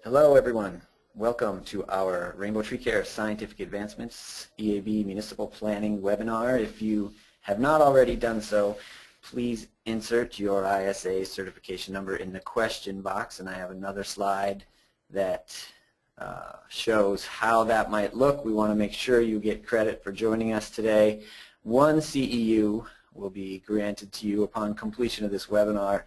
Hello everyone. Welcome to our Rainbow Tree Care Scientific Advancements EAB Municipal Planning webinar. If you have not already done so, please insert your ISA certification number in the question box, and I have another slide that shows how that might look. We want to make sure you get credit for joining us today. One CEU will be granted to you upon completion of this webinar.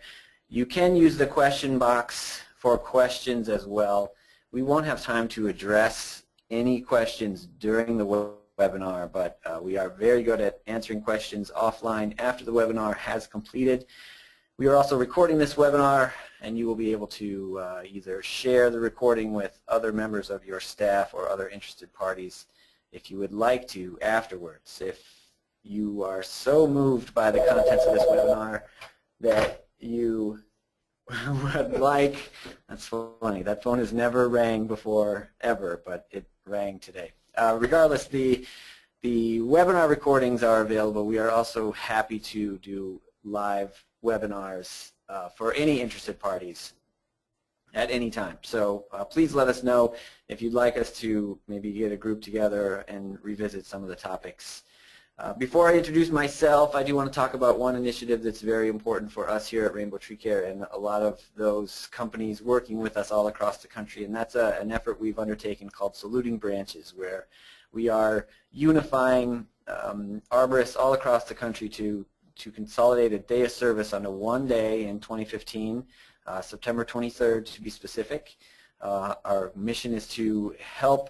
You can use the question box for questions as well. We won't have time to address any questions during the webinar, but we are very good at answering questions offline after the webinar has completed. We are also recording this webinar, and you will be able to either share the recording with other members of your staff or other interested parties if you would like to afterwards. If you are so moved by the contents of this webinar that you would like, that's funny, that phone has never rang before ever, but it rang today. Regardless, the webinar recordings are available. We are also happy to do live webinars for any interested parties at any time. So please let us know if you'd like us to maybe get a group together and revisit some of the topics. Before I introduce myself, I do want to talk about one initiative that's very important for us here at Rainbow Tree Care and a lot of those companies working with us all across the country, and that's an effort we've undertaken called Saluting Branches, where we are unifying arborists all across the country to consolidate a day of service onto one day in 2015, September 23rd to be specific. Our mission is to help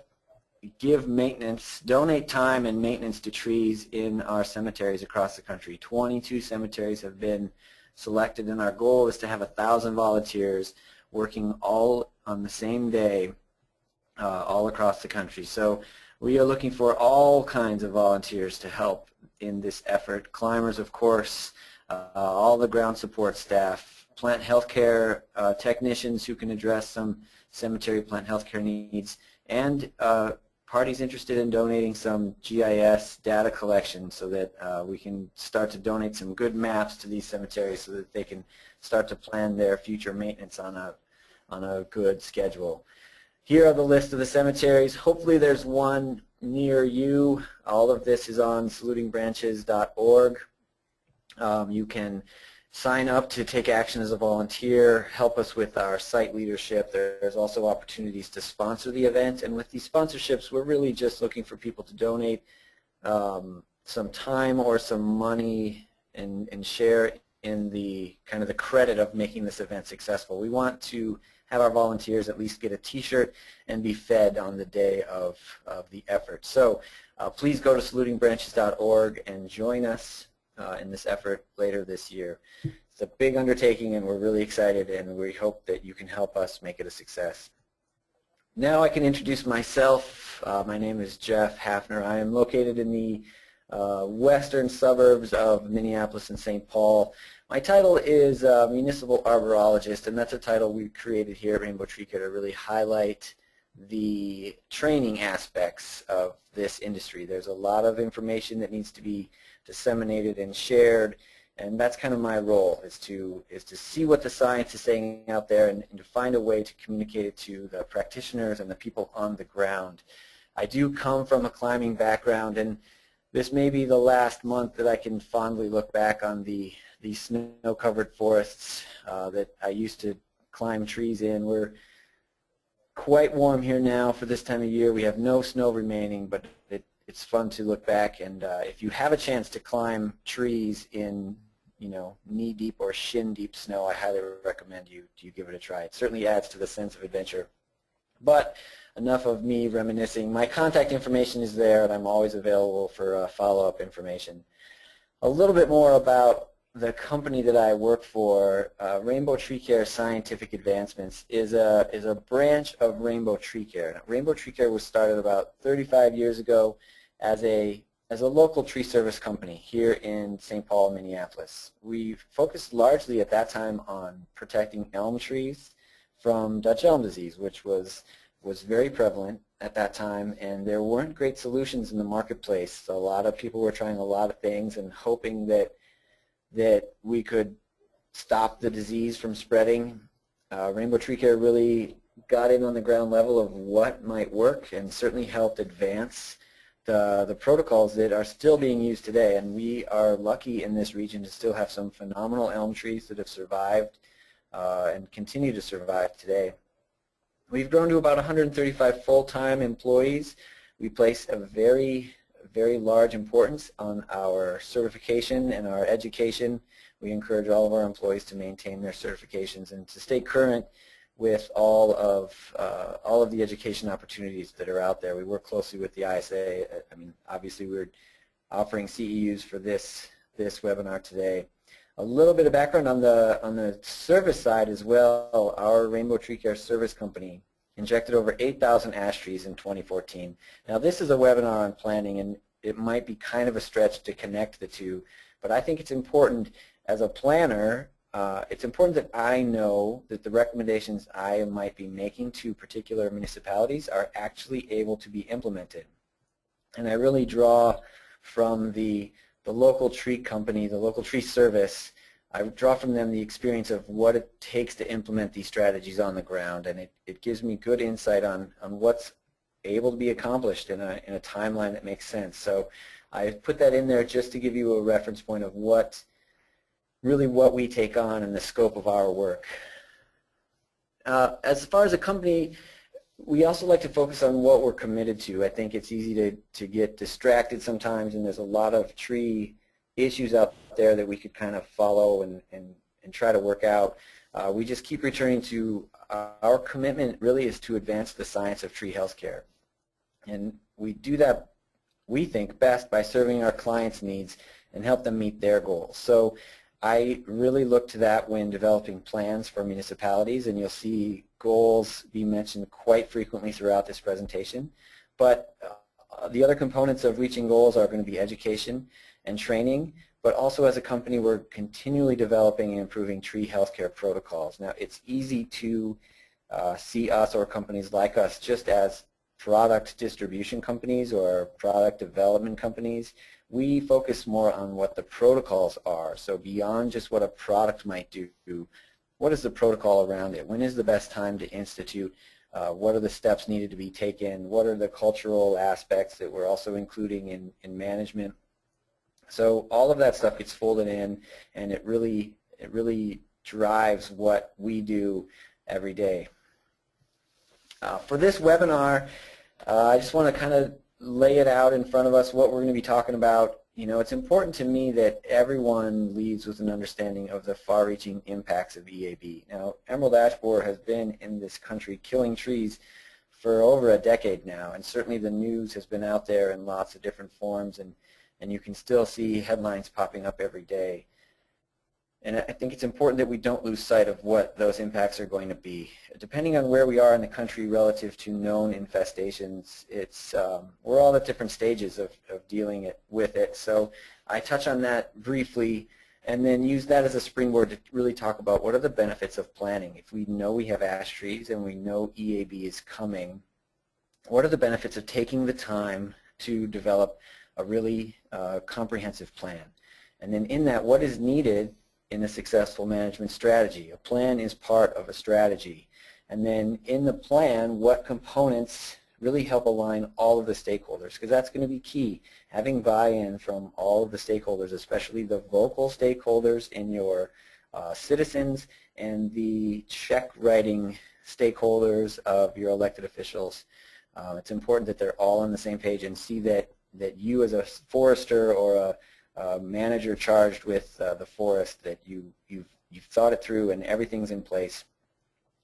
give maintenance, donate time and maintenance to trees in our cemeteries across the country. 22 cemeteries have been selected, and our goal is to have 1,000 volunteers working all on the same day all across the country. So we are looking for all kinds of volunteers to help in this effort. Climbers, of course, all the ground support staff, plant healthcare technicians who can address some cemetery plant healthcare needs, and parties interested in donating some GIS data collection so that we can start to donate some good maps to these cemeteries so that they can start to plan their future maintenance on a good schedule. Here are the list of the cemeteries. Hopefully there's one near you. All of this is on salutingbranches.org. You can sign up to take action as a volunteer, help us with our site leadership. There's also opportunities to sponsor the event, and with these sponsorships we're really just looking for people to donate some time or some money and share in the kind of the credit of making this event successful. We want to have our volunteers at least get a t-shirt and be fed on the day of the effort. So please go to salutingbranches.org and join us in this effort later this year. It's a big undertaking, and we're really excited, and we hope that you can help us make it a success. Now I can introduce myself. My name is Jeff Hafner. I am located in the western suburbs of Minneapolis and St. Paul. My title is Municipal Arborologist, and that's a title we created here at Rainbow Tree Care to really highlight the training aspects of this industry. There's a lot of information that needs to be disseminated and shared, and that's kind of my role, is to see what the science is saying out there and to find a way to communicate it to the practitioners and the people on the ground. I do come from a climbing background, and this may be the last month that I can fondly look back on the snow-covered forests that I used to climb trees in. We're quite warm here now for this time of year. We have no snow remaining, but it's fun to look back, and if you have a chance to climb trees in, you know, knee-deep or shin-deep snow, I highly recommend you give it a try. It certainly adds to the sense of adventure. But enough of me reminiscing. My contact information is there, and I'm always available for follow-up information. A little bit more about the company that I work for. Rainbow Tree Care Scientific Advancements is a branch of Rainbow Tree Care. Now, Rainbow Tree Care was started about 35 years ago as a local tree service company here in St. Paul, Minneapolis. We focused largely at that time on protecting elm trees from Dutch elm disease, which was very prevalent at that time, and there weren't great solutions in the marketplace. So a lot of people were trying a lot of things and hoping that we could stop the disease from spreading. Rainbow Tree Care really got in on the ground level of what might work and certainly helped advance the protocols that are still being used today. And we are lucky in this region to still have some phenomenal elm trees that have survived and continue to survive today. We've grown to about 135 full-time employees. We place a very large importance on our certification and our education. We encourage all of our employees to maintain their certifications and to stay current with all of the education opportunities that are out there. We work closely with the ISA. I mean, obviously we're offering CEUs for this webinar today. A little bit of background on the service side as well. Our Rainbow Tree Care service company injected over 8,000 ash trees in 2014. Now this is a webinar on planning, and it might be kind of a stretch to connect the two, but I think it's important as a planner. It's important that I know that the recommendations I might be making to particular municipalities are actually able to be implemented. And I really draw from the local tree company, the local tree service. I draw from them the experience of what it takes to implement these strategies on the ground, and it gives me good insight on what's able to be accomplished in a timeline that makes sense. So I put that in there just to give you a reference point of what we take on and the scope of our work. As far as a company, we also like to focus on what we're committed to. I think it's easy to get distracted sometimes, and there's a lot of tree issues out there that we could kind of follow and try to work out. We just keep returning to our commitment really is to advance the science of tree health care. And we do that, we think, best by serving our clients' needs and help them meet their goals. So I really look to that when developing plans for municipalities, and you'll see goals be mentioned quite frequently throughout this presentation. But the other components of reaching goals are going to be education and training, but also as a company we're continually developing and improving tree healthcare protocols. Now it's easy to see us or companies like us just as product distribution companies or product development companies. We focus more on what the protocols are. So beyond just what a product might do, what is the protocol around it? When is the best time to institute? What are the steps needed to be taken? What are the cultural aspects that we're also including in management? So all of that stuff gets folded in, and it really drives what we do every day. For this webinar, I just want to kind of lay it out in front of us what we're going to be talking about. You know, it's important to me that everyone leaves with an understanding of the far-reaching impacts of EAB. Now, emerald ash borer has been in this country killing trees for over a decade now, and certainly the news has been out there in lots of different forms, and you can still see headlines popping up every day. And I think it's important that we don't lose sight of what those impacts are going to be. Depending on where we are in the country relative to known infestations, we're all at different stages of dealing with it. So I touch on that briefly and then use that as a springboard to really talk about what are the benefits of planning. If we know we have ash trees and we know EAB is coming, what are the benefits of taking the time to develop a really comprehensive plan? And then in that, what is needed in a successful management strategy? A plan is part of a strategy. And then in the plan, what components really help align all of the stakeholders? Because that's going to be key. Having buy-in from all of the stakeholders, especially the vocal stakeholders in your citizens and the check-writing stakeholders of your elected officials. It's important that they're all on the same page and see that you as a forester or a manager charged with the forest, that you've thought it through and everything's in place.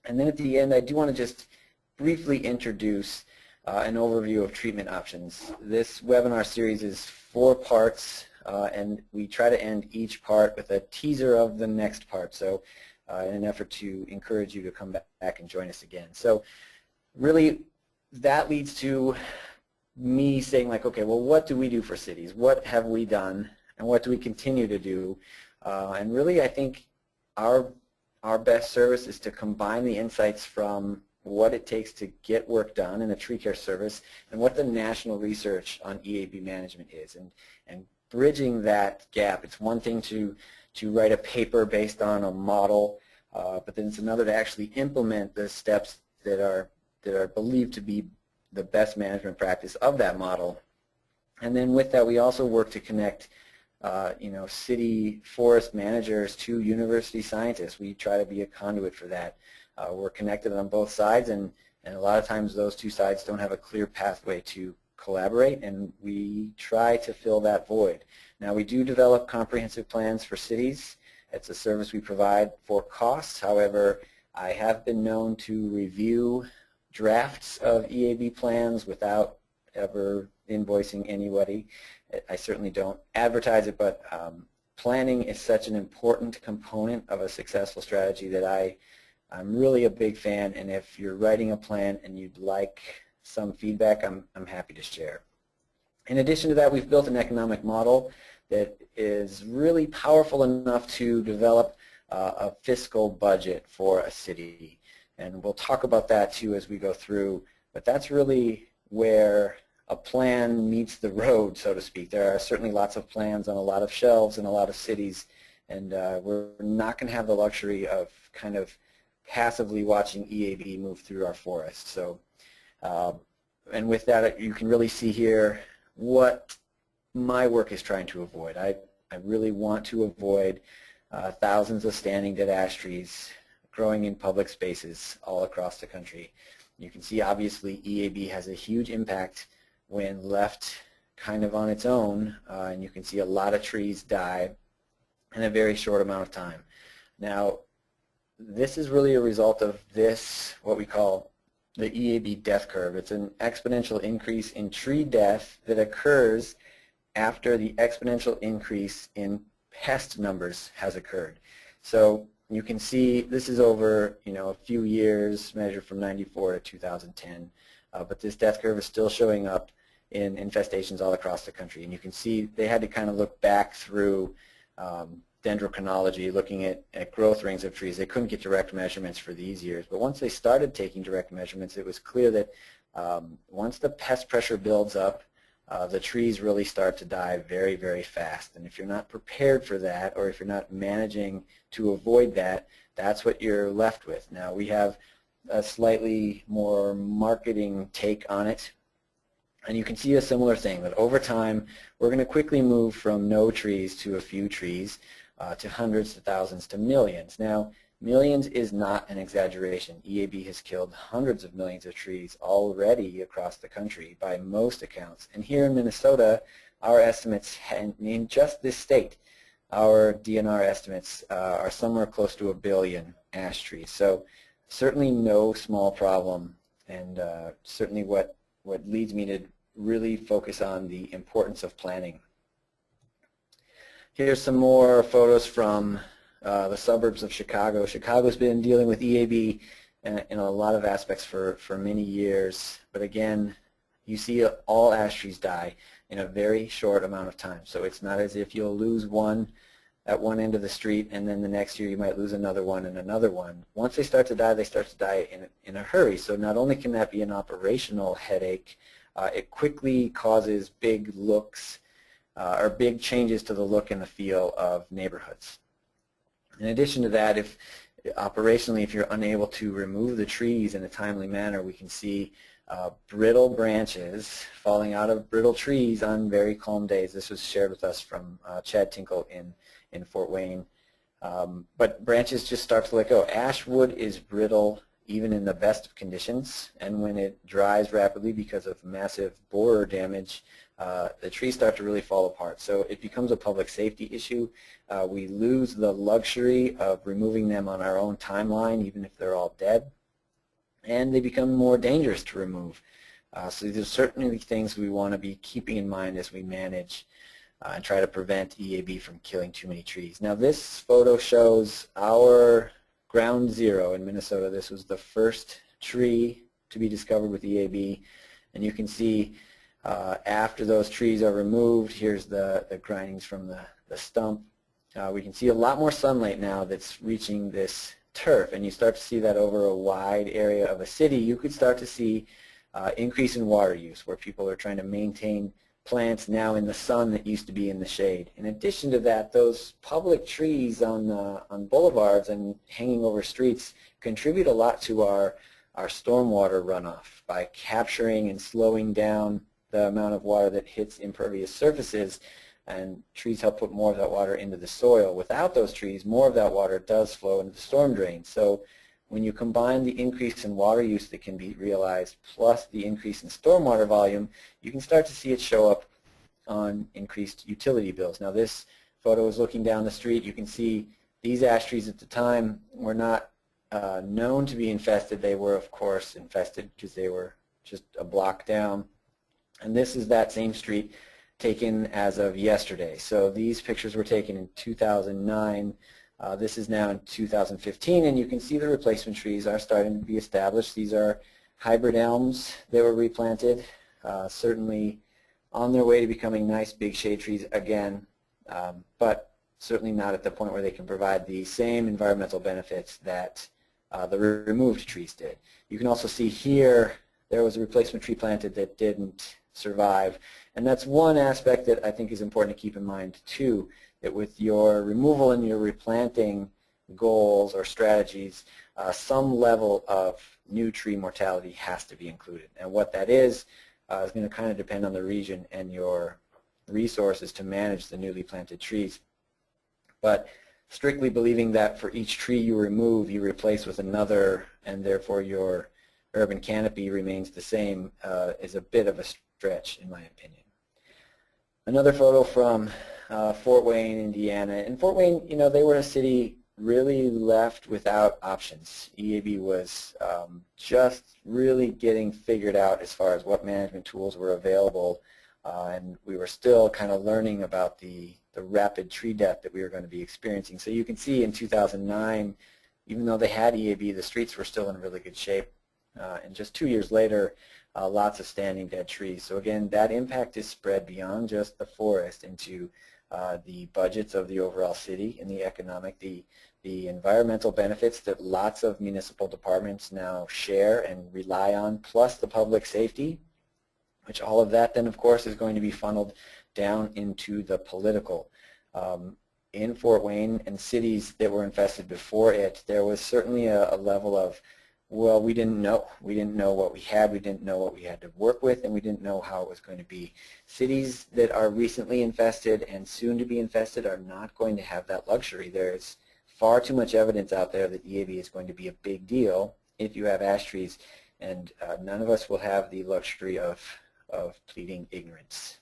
And then at the end, I do want to just briefly introduce an overview of treatment options. This webinar series is 4 parts, and we try to end each part with a teaser of the next part, so in an effort to encourage you to come back and join us again. So really, that leads to me saying, like, okay, well, what do we do for cities? What have we done, and what do we continue to do? And really, I think our best service is to combine the insights from what it takes to get work done in a tree care service and what the national research on EAB management is, and bridging that gap. It's one thing to write a paper based on a model, but then it's another to actually implement the steps that are believed to be the best management practice of that model. And then with that, we also work to connect city forest managers to university scientists. We try to be a conduit for that. We're connected on both sides, and a lot of times those two sides don't have a clear pathway to collaborate, and we try to fill that void. Now, we do develop comprehensive plans for cities. It's a service we provide for costs. However, I have been known to review drafts of EAB plans without ever invoicing anybody. I certainly don't advertise it, but planning is such an important component of a successful strategy that I'm really a big fan, and if you're writing a plan and you'd like some feedback, I'm happy to share. In addition to that, we've built an economic model that is really powerful enough to develop a fiscal budget for a city. And we'll talk about that too as we go through, but that's really where a plan meets the road, so to speak. There are certainly lots of plans on a lot of shelves in a lot of cities, and we're not going to have the luxury of kind of passively watching EAB move through our forest. So, and with that, you can really see here what my work is trying to avoid. I really want to avoid thousands of standing dead ash trees growing in public spaces all across the country. You can see obviously EAB has a huge impact when left kind of on its own, and you can see a lot of trees die in a very short amount of time. Now, this is really a result of this, what we call the EAB death curve. It's an exponential increase in tree death that occurs after the exponential increase in pest numbers has occurred. So you can see this is over a few years, measured from 94 to 2010, but this death curve is still showing up in infestations all across the country. And you can see they had to kind of look back through dendrochronology, looking at growth rings of trees. They couldn't get direct measurements for these years, but once they started taking direct measurements, it was clear that once the pest pressure builds up, the trees really start to die very, very fast. And if you're not prepared for that, or if you're not managing to avoid that, that's what you're left with. Now, we have a slightly more marketing take on it, and you can see a similar thing, that over time, we're going to quickly move from no trees to a few trees, to hundreds to thousands to millions. Now, millions is not an exaggeration. EAB has killed hundreds of millions of trees already across the country by most accounts. And here in Minnesota, our estimates, in just this state, our DNR estimates are somewhere close to 1 billion ash trees. So certainly no small problem, and certainly what leads me to really focus on the importance of planning. Here's some more photos from the suburbs of Chicago. Chicago's been dealing with EAB in a lot of aspects for many years, but again, you see all ash trees die in a very short amount of time. So it's not as if you'll lose one at one end of the street and then the next year you might lose another one and another one. Once they start to die, they start to die in a hurry. So not only can that be an operational headache, it quickly causes big looks or big changes to the look and the feel of neighborhoods. In addition to that, if operationally, if you're unable to remove the trees in a timely manner, we can see brittle branches falling out of brittle trees on very calm days. This was shared with us from Chad Tinkle in Fort Wayne. But branches just start to let go. Ash wood is brittle even in the best of conditions, and when it dries rapidly because of massive borer damage, the trees start to really fall apart. So it becomes a public safety issue. We lose the luxury of removing them on our own timeline, even if they're all dead, and they become more dangerous to remove. So these are certainly things we want to be keeping in mind as we manage and try to prevent EAB from killing too many trees. Now, this photo shows our ground zero in Minnesota. This was the first tree to be discovered with EAB, and you can see after those trees are removed, here's the grindings from the stump. We can see a lot more sunlight now that's reaching this turf, and you start to see that over a wide area of a city. You could start to see increase in water use, where people are trying to maintain plants now in the sun that used to be in the shade. In addition to that, those public trees on boulevards and hanging over streets contribute a lot to our our stormwater runoff by capturing and slowing down the amount of water that hits impervious surfaces, and trees help put more of that water into the soil. Without those trees, more of that water does flow into the storm drain. So when you combine the increase in water use that can be realized plus the increase in stormwater volume, you can start to see it show up on increased utility bills. Now this photo is looking down the street. You can see these ash trees at the time were not known to be infested. They were, of course, infested because they were just a block down. And this is that same street taken as of yesterday. So these pictures were taken in 2009. This is now in 2015, and you can see the replacement trees are starting to be established. These are hybrid elms that were replanted, certainly on their way to becoming nice big shade trees again, but certainly not at the point where they can provide the same environmental benefits that the removed trees did. You can also see here there was a replacement tree planted that didn't survive, and that's one aspect that I think is important to keep in mind too, that with your removal and your replanting goals or strategies, some level of new tree mortality has to be included. And what that is going to kind of depend on the region and your resources to manage the newly planted trees. But strictly believing that for each tree you remove, you replace with another, and therefore your urban canopy remains the same is a bit of a stretch, in my opinion. Another photo from Fort Wayne, Indiana. In Fort Wayne, you know, they were a city really left without options. EAB was just really getting figured out as far as what management tools were available, and we were still kind of learning about the rapid tree death that we were going to be experiencing. So you can see in 2009, even though they had EAB, the streets were still in really good shape. And just 2 years later, lots of standing dead trees. So again, that impact is spread beyond just the forest into the budgets of the overall city and the economic, the environmental benefits that lots of municipal departments now share and rely on, plus the public safety, which all of that then of course is going to be funneled down into the political. In Fort Wayne and cities that were infested before it, there was certainly a level of, well, we didn't know. We didn't know what we had. We didn't know what we had to work with, and we didn't know how it was going to be. Cities that are recently infested and soon to be infested are not going to have that luxury. There's far too much evidence out there that EAB is going to be a big deal if you have ash trees, and none of us will have the luxury of pleading ignorance.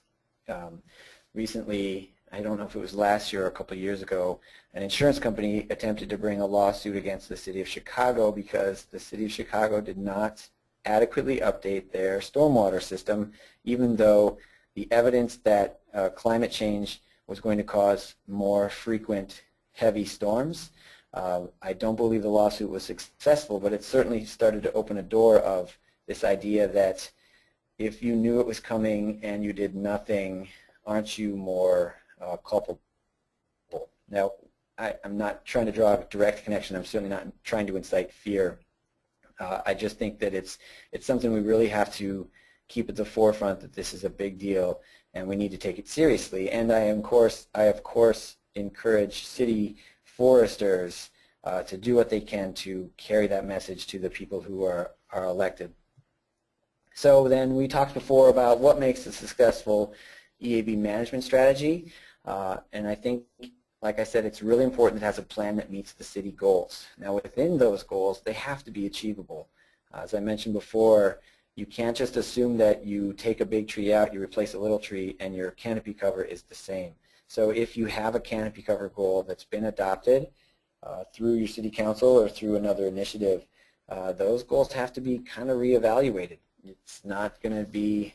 Recently, I don't know if it was last year or a couple of years ago, an insurance company attempted to bring a lawsuit against the city of Chicago because the city of Chicago did not adequately update their stormwater system, even though the evidence that climate change was going to cause more frequent heavy storms. I don't believe the lawsuit was successful, but it certainly started to open a door of this idea that if you knew it was coming and you did nothing, aren't you more culpable? Now, I'm not trying to draw a direct connection. I'm certainly not trying to incite fear. I just think that it's something we really have to keep at the forefront, that this is a big deal and we need to take it seriously. And I of course encourage city foresters to do what they can to carry that message to the people who are elected. So then we talked before about what makes a successful EAB management strategy, and I think, like I said, it's really important that it has a plan that meets the city goals. Now within those goals, they have to be achievable. As I mentioned before, you can't just assume that you take a big tree out, you replace a little tree, and your canopy cover is the same. So if you have a canopy cover goal that's been adopted through your city council or through another initiative, those goals have to be kind of reevaluated. It's not going to be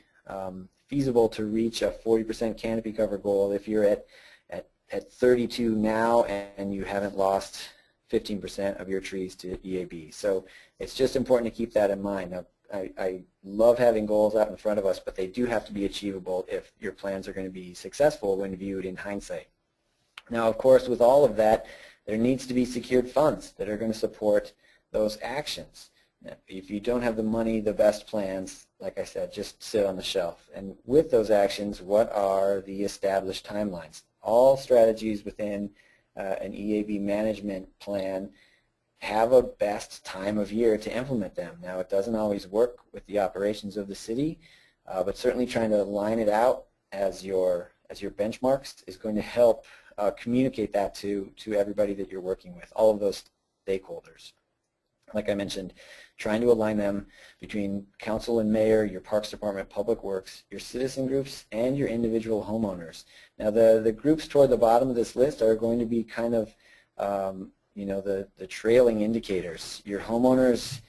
feasible to reach a 40% canopy cover goal if you're at 32 now and you haven't lost 15% of your trees to EAB. So it's just important to keep that in mind. Now, I love having goals out in front of us, but they do have to be achievable if your plans are going to be successful when viewed in hindsight. Now, of course, with all of that, there needs to be secured funds that are going to support those actions. If you don't have the money, the best plans, like I said, just sit on the shelf. And with those actions, what are the established timelines? All strategies within an EAB management plan have a best time of year to implement them. Now, it doesn't always work with the operations of the city, but certainly trying to line it out as your benchmarks is going to help communicate that to everybody that you're working with, all of those stakeholders. Like I mentioned, trying to align them between council and mayor, your parks department, public works, your citizen groups, and your individual homeowners. Now, the groups toward the bottom of this list are going to be kind of the trailing indicators. Your homeowners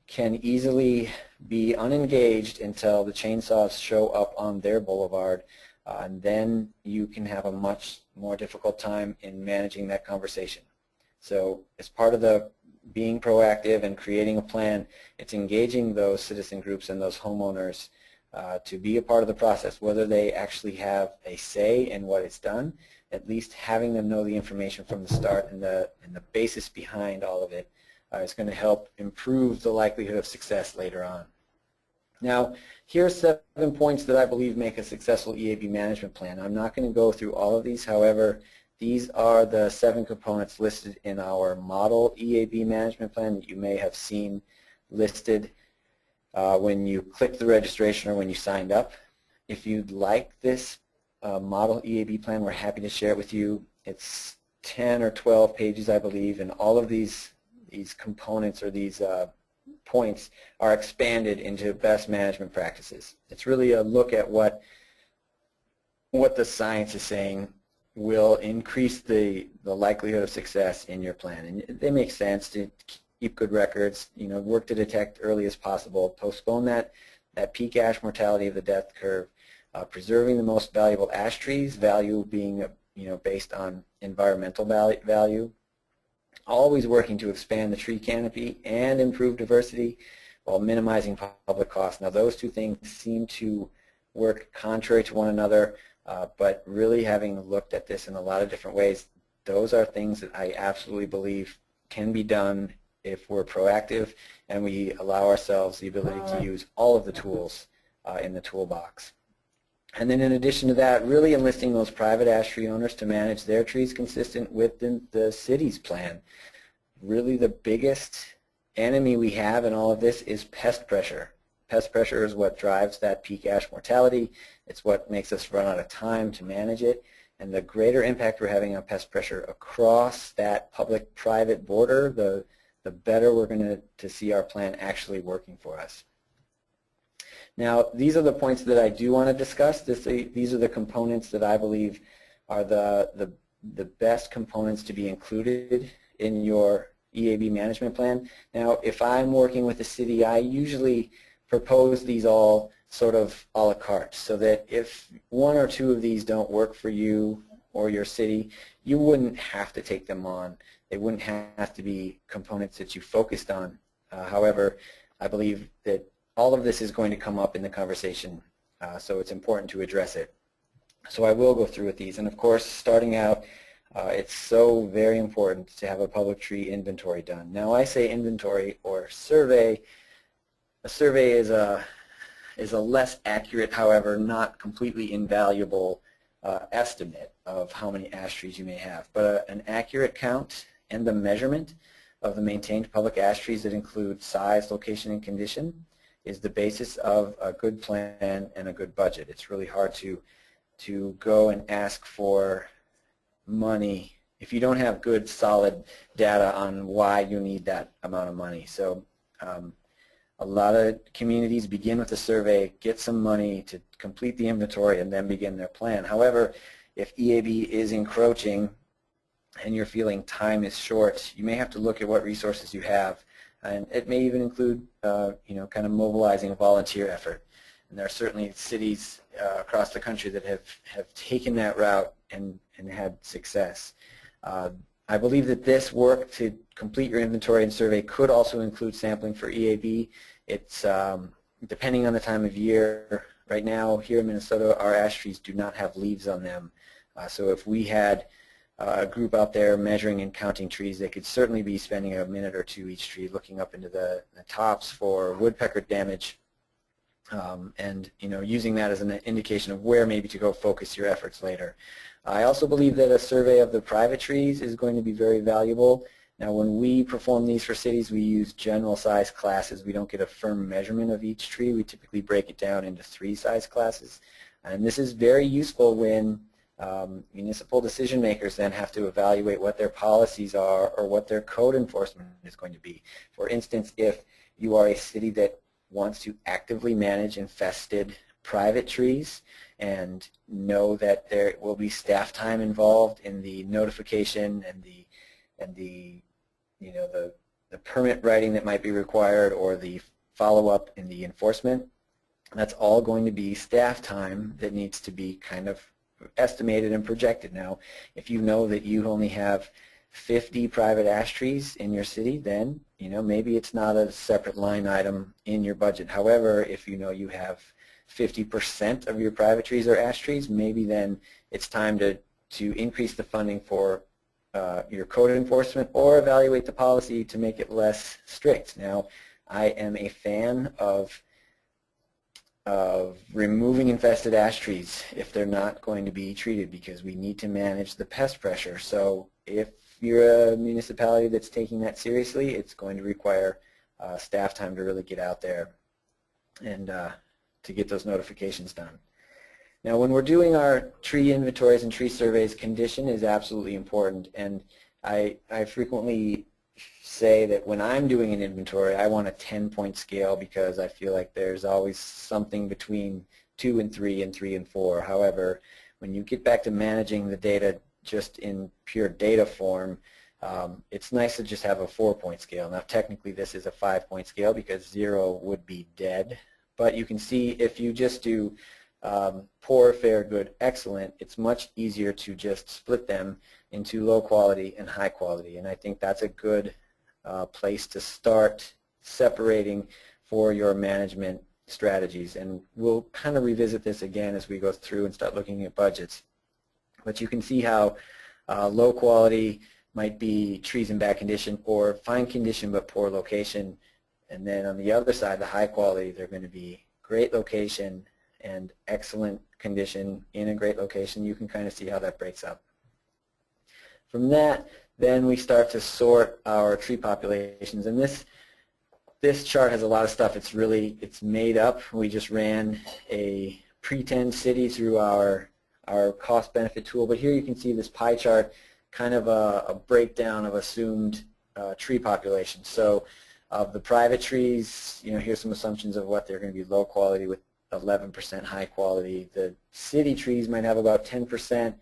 can easily be unengaged until the chainsaws show up on their boulevard, and then you can have a much more difficult time in managing that conversation. So as part of the being proactive and creating a plan, it's engaging those citizen groups and those homeowners to be a part of the process, whether they actually have a say in what it's done. At least having them know the information from the start and the basis behind all of it is going to help improve the likelihood of success later on. Now, here are 7 points that I believe make a successful EAB management plan. I'm not going to go through all of these. However, these are the 7 components listed in our model EAB management plan that you may have seen listed when you clicked the registration or when you signed up. If you'd like this model EAB plan, we're happy to share it with you. It's 10 or 12 pages, I believe, and all of these components or these points are expanded into best management practices. It's really a look at what the science is saying will increase the likelihood of success in your plan. And they make sense to keep good records, work to detect early as possible, postpone that peak ash mortality of the death curve, preserving the most valuable ash trees, value being based on environmental value, always working to expand the tree canopy and improve diversity while minimizing public costs. Now, those 2 things seem to work contrary to one another, but really having looked at this in a lot of different ways, those are things that I absolutely believe can be done if we're proactive and we allow ourselves the ability to use all of the tools in the toolbox. And then in addition to that, really enlisting those private ash tree owners to manage their trees consistent with the city's plan. Really the biggest enemy we have in all of this is pest pressure. Pest pressure is what drives that peak ash mortality. It's what makes us run out of time to manage it. And the greater impact we're having on pest pressure across that public-private border, the better we're going to see our plan actually working for us. Now, these are the points that I do want to discuss. These are the components that I believe are the best components to be included in your EAB management plan. Now, if I'm working with the city, I usually propose these all sort of a la carte, so that if 1 or 2 of these don't work for you or your city, you wouldn't have to take them on. They wouldn't have to be components that you focused on. However, I believe that all of this is going to come up in the conversation, so it's important to address it. So I will go through with these. And of course, starting out, it's so very important to have a public tree inventory done. Now, I say inventory or survey. A survey is a less accurate, however, not completely invaluable estimate of how many ash trees you may have. But an accurate count and the measurement of the maintained public ash trees that include size, location, and condition is the basis of a good plan and a good budget. It's really hard to go and ask for money if you don't have good, solid data on why you need that amount of money. So a lot of communities begin with a survey, get some money to complete the inventory, and then begin their plan. However, if EAB is encroaching and you're feeling time is short, you may have to look at what resources you have. And it may even include, kind of mobilizing a volunteer effort. And there are certainly cities across the country that have taken that route and had success. I believe that this work to complete your inventory and survey could also include sampling for EAB. It's depending on the time of year. Right now, here in Minnesota, our ash trees do not have leaves on them. So if we had a group out there measuring and counting trees, they could certainly be spending a minute or 2 each tree looking up into the tops for woodpecker damage, and using that as an indication of where maybe to go focus your efforts later. I also believe that a survey of the private trees is going to be very valuable. Now when we perform these for cities, we use general size classes. We don't get a firm measurement of each tree. We typically break it down into 3 size classes. And this is very useful when municipal decision makers then have to evaluate what their policies are or what their code enforcement is going to be. For instance, if you are a city that wants to actively manage infested private trees and know that there will be staff time involved in the notification and the permit writing that might be required or the follow-up in the enforcement, that's all going to be staff time that needs to be kind of estimated and projected. Now, if you know that you only have 50 private ash trees in your city, then maybe it's not a separate line item in your budget. However, if you know you have 50% of your private trees are ash trees, maybe then it's time to increase the funding for your code enforcement or evaluate the policy to make it less strict. Now, I am a fan of removing infested ash trees if they're not going to be treated, because we need to manage the pest pressure. So if you're a municipality that's taking that seriously, it's going to require staff time to really get out there and to get those notifications done. Now when we're doing our tree inventories and tree surveys, condition is absolutely important, and I frequently say that when I'm doing an inventory, I want a 10-point scale because I feel like there's always something between 2 and 3 and 3 and 4. However, when you get back to managing the data just in pure data form, it's nice to just have a 4-point scale. Now technically this is a 5-point scale because 0 would be dead, but you can see if you just do poor, fair, good, excellent, it's much easier to just split them into low quality and high quality, and I think that's a good place to start separating for your management strategies. And we'll kind of revisit this again as we go through and start looking at budgets. But you can see how low quality might be trees in bad condition or fine condition but poor location, and then on the other side, the high quality, they're going to be great location and excellent condition in a great location. You can kind of see how that breaks up. From that, then we start to sort our tree populations, and this chart has a lot of stuff. It's made up. We just ran a pretend city through our cost benefit tool, but here you can see this pie chart, kind of a breakdown of assumed tree population. So of the private trees, here's some assumptions of what they're going to be low quality with 11% high quality. The city trees might have about 10%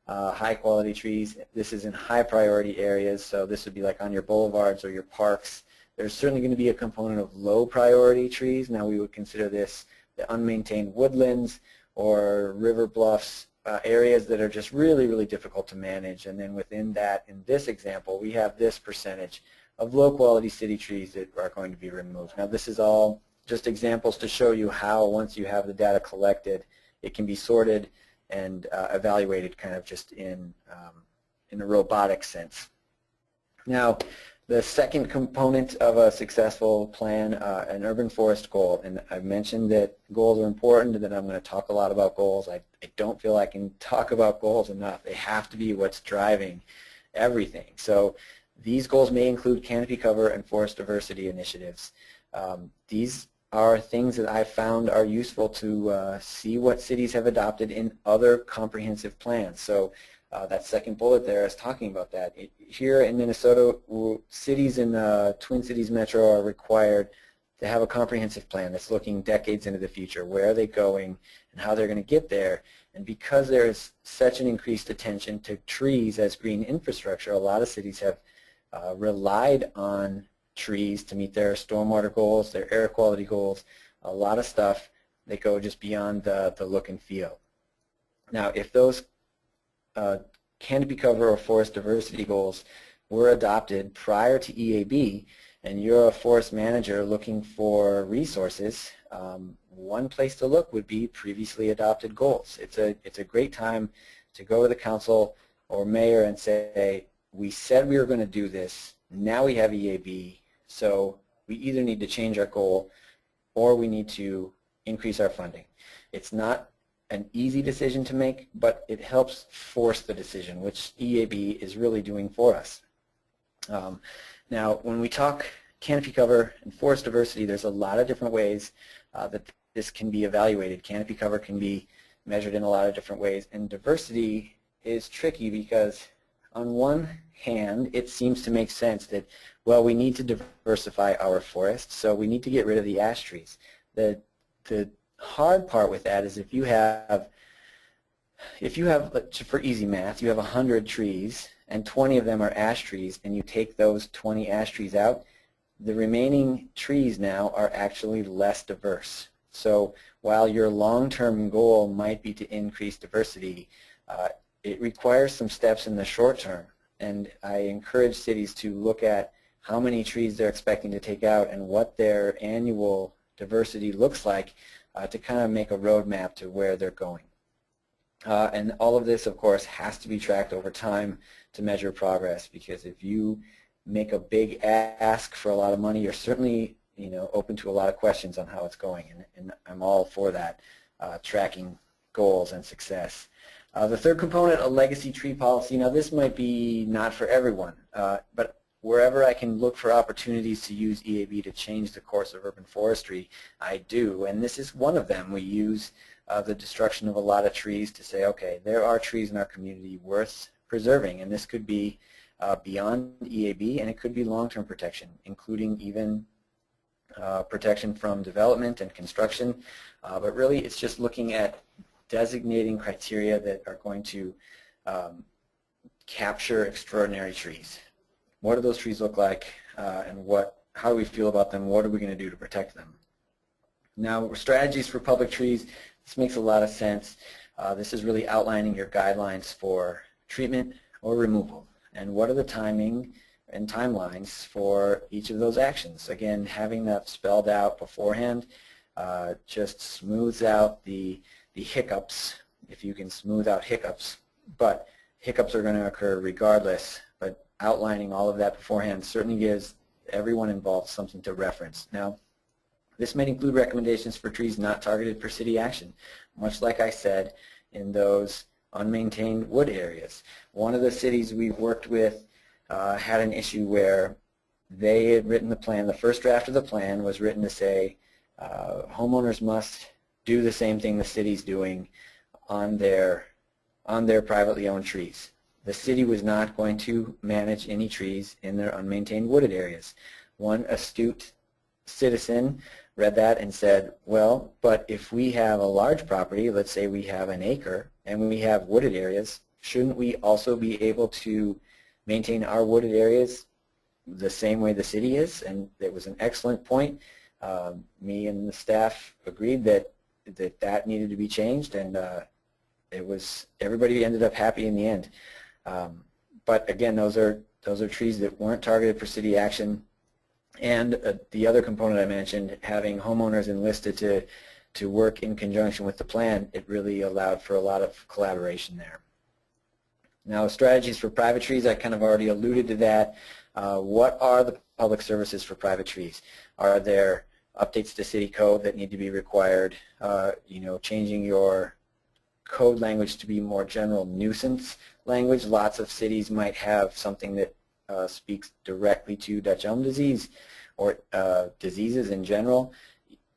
high quality trees. This is in high priority areas, so this would be like on your boulevards or your parks. There's certainly going to be a component of low priority trees. Now we would consider this the unmaintained woodlands or river bluffs, areas that are just really, really difficult to manage. And then within that, in this example, we have this percentage of low quality city trees that are going to be removed. Now this is all just examples to show you how once you have the data collected, it can be sorted and evaluated kind of just in a robotic sense. Now, the second component of a successful plan, an urban forest goal, and I've mentioned that goals are important and that I'm going to talk a lot about goals. I don't feel I can talk about goals enough. They have to be what's driving everything. So these goals may include canopy cover and forest diversity initiatives. These are things that I found are useful to see what cities have adopted in other comprehensive plans. So that second bullet there is talking about that. Here in Minnesota, cities in the Twin Cities Metro are required to have a comprehensive plan that's looking decades into the future. Where are they going and how they're going to get there? And because there is such an increased attention to trees as green infrastructure, a lot of cities have relied on trees to meet their stormwater goals, their air quality goals, a lot of stuff that go just beyond the look and feel. Now, if those canopy cover or forest diversity goals were adopted prior to EAB, and you're a forest manager looking for resources, one place to look would be previously adopted goals. It's a great time to go to the council or mayor and say, we said we were going to do this, now we have EAB, so we either need to change our goal or we need to increase our funding. It's not an easy decision to make, but it helps force the decision, which EAB is really doing for us. Now, when we talk canopy cover and forest diversity, there's a lot of different ways that this can be evaluated. Canopy cover can be measured in a lot of different ways, and diversity is tricky because on one hand, it seems to make sense that, well, we need to diversify our forests, so we need to get rid of the ash trees. The hard part with that is if you have, for easy math, you have 100 trees and 20 of them are ash trees, and you take those 20 ash trees out, the remaining trees now are actually less diverse. So while your long-term goal might be to increase diversity, it requires some steps in the short term. And I encourage cities to look at how many trees they're expecting to take out and what their annual diversity looks like to kind of make a roadmap to where they're going. And all of this, of course, has to be tracked over time to measure progress, because if you make a big ask for a lot of money, you're certainly open to a lot of questions on how it's going, and I'm all for that, tracking goals and success. The third component, a legacy tree policy. Now this might be not for everyone, but wherever I can look for opportunities to use EAB to change the course of urban forestry, I do, and this is one of them. We use the destruction of a lot of trees to say, okay, there are trees in our community worth preserving, and this could be beyond EAB, and it could be long-term protection, including even protection from development and construction, but really it's just looking at designating criteria that are going to capture extraordinary trees. What do those trees look like, and how do we feel about them? What are we going to do to protect them? Now, strategies for public trees, this makes a lot of sense. This is really outlining your guidelines for treatment or removal, and what are the timing and timelines for each of those actions. Again, having that spelled out beforehand just smooths out the hiccups, if you can smooth out hiccups, but hiccups are going to occur regardless, but outlining all of that beforehand certainly gives everyone involved something to reference. Now, this might include recommendations for trees not targeted for city action, much like I said in those unmaintained wood areas. One of the cities we've worked with had an issue where they had written the plan. The first draft of the plan was written to say homeowners must do the same thing the city's doing on their privately owned trees. The city was not going to manage any trees in their unmaintained wooded areas. One astute citizen read that and said, well, but if we have a large property, let's say we have an acre, and we have wooded areas, shouldn't we also be able to maintain our wooded areas the same way the city is? And it was an excellent point. Me and the staff agreed that needed to be changed, and everybody ended up happy in the end. But again, those are trees that weren't targeted for city action. And the other component I mentioned, having homeowners enlisted to work in conjunction with the plan, it really allowed for a lot of collaboration there. Now, strategies for private trees, I kind of already alluded to that. What are the public services for private trees? Are there updates to city code that need to be required? Changing your code language to be more general nuisance language. Lots of cities might have something that speaks directly to Dutch elm disease or diseases in general.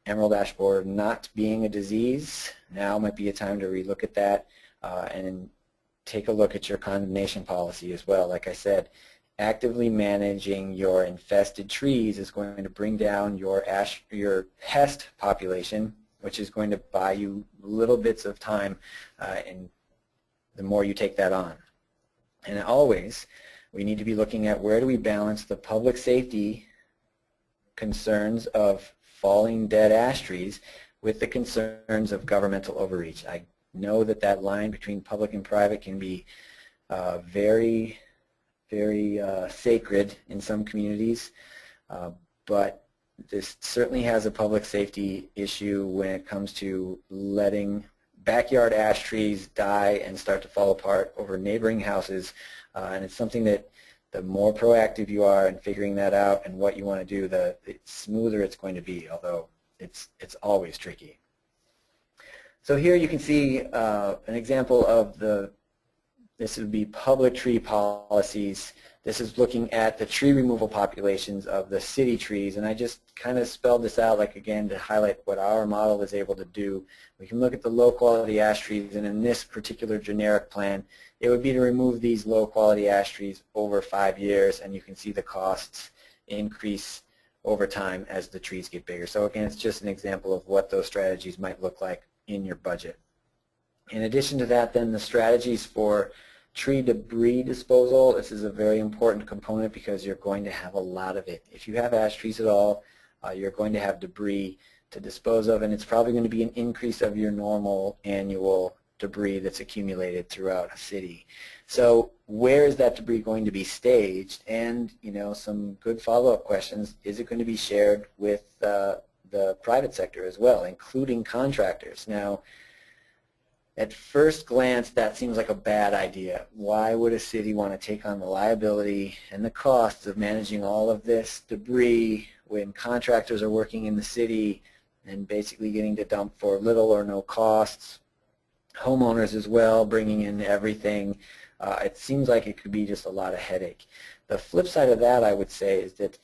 Emerald ash borer not being a disease, now might be a time to relook at that and take a look at your condemnation policy as well. Like I said, actively managing your infested trees is going to bring down your pest population, which is going to buy you little bits of time and the more you take that on. And always, we need to be looking at where do we balance the public safety concerns of falling dead ash trees with the concerns of governmental overreach. I know that line between public and private can be very, very sacred in some communities, but this certainly has a public safety issue when it comes to letting backyard ash trees die and start to fall apart over neighboring houses, and it's something that the more proactive you are in figuring that out and what you want to do, the smoother it's going to be, although it's always tricky. So here you can see an example of this would be public tree policies This is looking at the tree removal populations of the city trees, and I just kind of spelled this out, like, again, to highlight what our model is able to do. We can look at the low-quality ash trees, and in this particular generic plan, it would be to remove these low-quality ash trees over 5 years, and you can see the costs increase over time as the trees get bigger. So again, it's just an example of what those strategies might look like in your budget. In addition to that, then, the strategies for tree debris disposal. This is a very important component because you're going to have a lot of it. If you have ash trees at all, you're going to have debris to dispose of, and it's probably going to be an increase of your normal annual debris that's accumulated throughout a city. So where is that debris going to be staged? And, you know, some good follow-up questions. Is it going to be shared with the private sector as well, including contractors? Now, at first glance, that seems like a bad idea. Why would a city want to take on the liability and the costs of managing all of this debris when contractors are working in the city and basically getting to dump for little or no costs? Homeowners as well, bringing in everything. It seems like it could be just a lot of headache. The flip side of that, I would say, is that